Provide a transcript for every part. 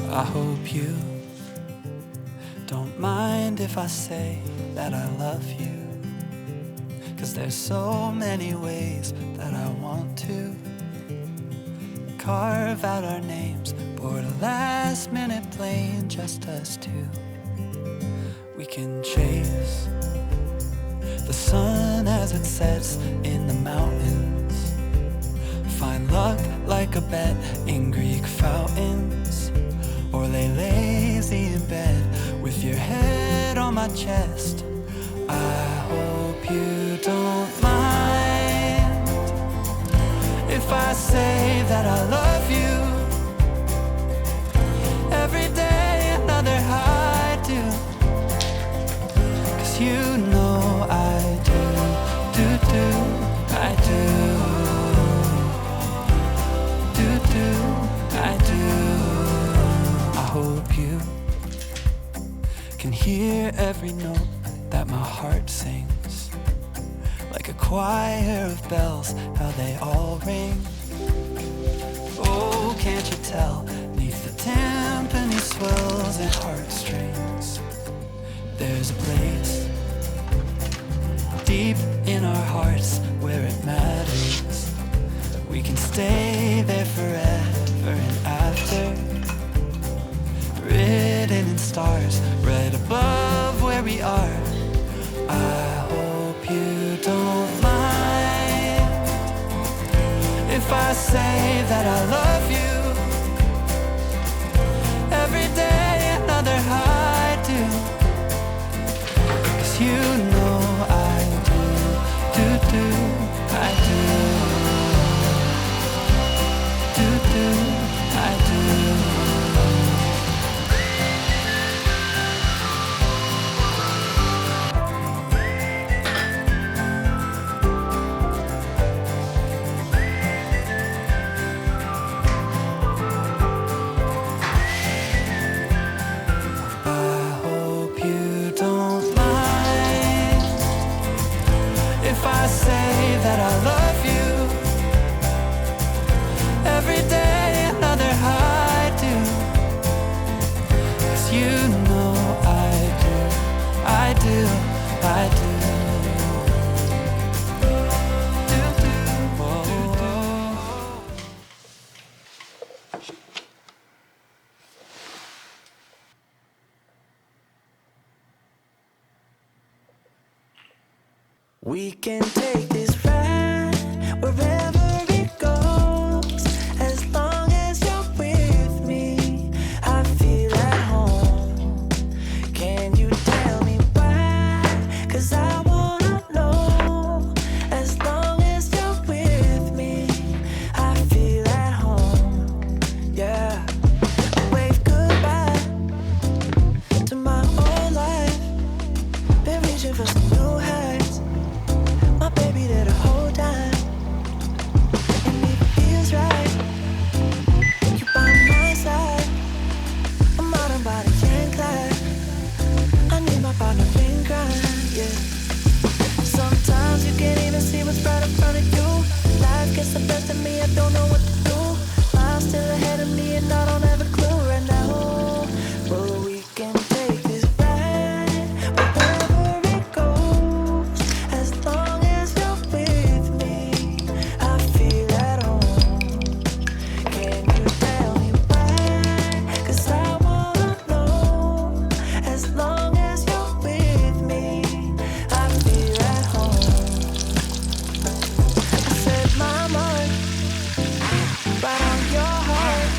I hope you don't mind if I say that I love you, 'cause there's so many ways that I want to carve out our names, board a last minute plane, just us two. We can chase the sun as it sets in the mountains, find luck like a bet in Greek fountains, or lay lazy in bed with your head on my chest. I hope you don't mind if I say that I love you. Every day another I do, 'cause you know I do, I do, I do. I hope you can hear every note that my heart sings, like a choir of bells, how they all ring. Oh, can't you tell, neath the timpani swells and heartstrings, there's a place deep in our hearts where it matters. We can stay there forever and after, written in stars right above where we are. I hope you don't mind if I say that I love you. Every day another I do, 'cause you know I do, I do, I do. That I love you. Every day another I do, 'cause you know I do, I do, I do. We can take this ride wherever it goes, as long as you're with me. I feel at home. Can you tell me why? 'Cause I wanna know. As long as you're with me, I feel at home. Yeah. Wave goodbye to my old life. Been reaching for some new heights. My baby there the whole time, and it feels right. You by my side, I'm out and body can't climb. I need my partner in crime, yeah. Sometimes you can't even see what's right in front of you. Life gets the best of me, I don't know what to do. Miles still ahead of me and I don't have a clue right now. But we can take this ride wherever it goes, as long as you're with me. I feel at home. Can you tell me why? 'Cause I wanna know. As long as you're with me, I feel at home. I set my mind right on your heart.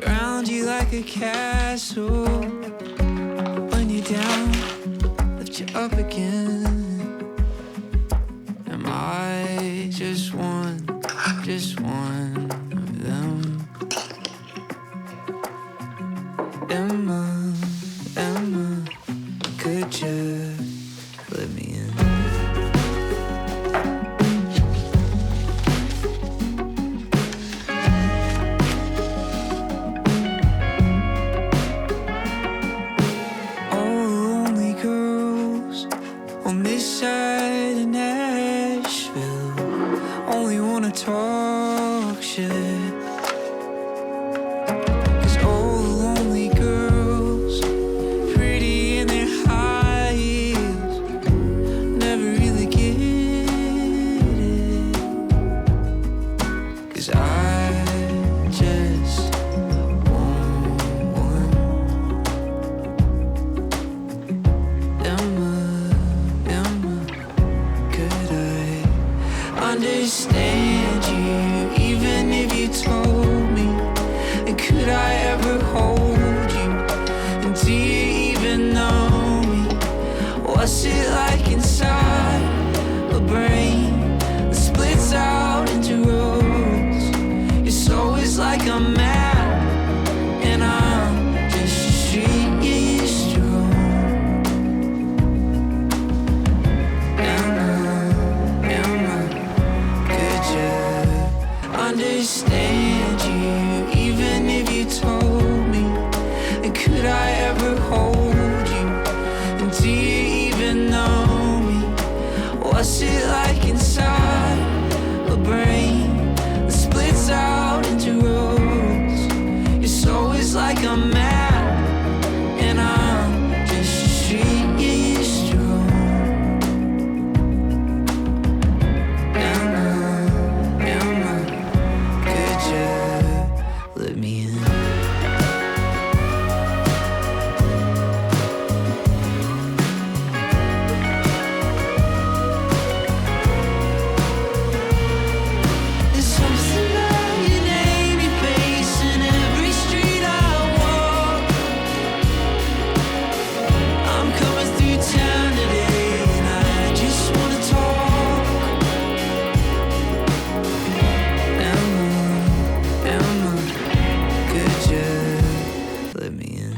surround you like a castle. When you're down, lift you up again. Am I just one of them? Emma, could you let me in? On this side of Nashville, only wanna talk shit. 'Cause all the lonely girls, pretty in their high heels, never really get it. 'Cause I just want one. Understand you, even if you told me. And could I ever hold you? And do you even know me? What's it like inside a brain that splits out into roads? Your soul is like a map, and I'm just a street you used to roam. Understand you, even if you told me. And could I ever hold you? And do you even know me? What's it like inside a brain that splits out into roads? Your soul is like a map, and I'm just a street you used to roam. Let me in. There's something about your name, your face, in every street I walk. I'm coming through town today, and I just wanna talk. Emma, could you let me in?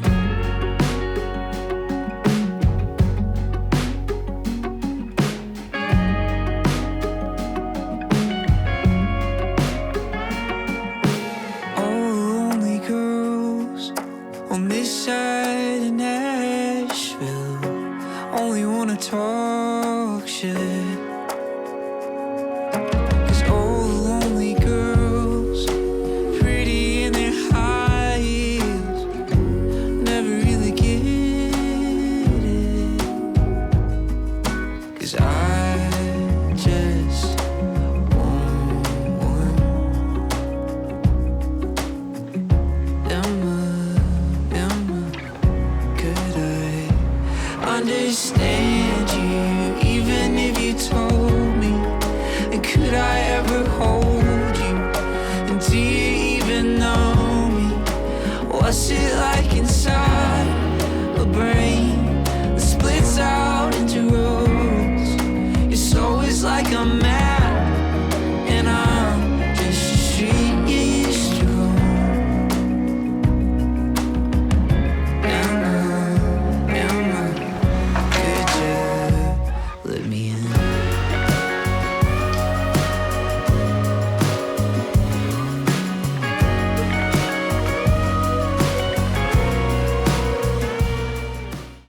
All the lonely girls on this side of Nashville only wanna talk shit. 'Cause all the lonely girls, pretty in their high heels, never really get it. 'Cause I just want one. Emma, could I understand you, even if you told me? And could I ever hold you? And do you even know me? What's it like inside a brain that splits out into roads? Your soul is like a map.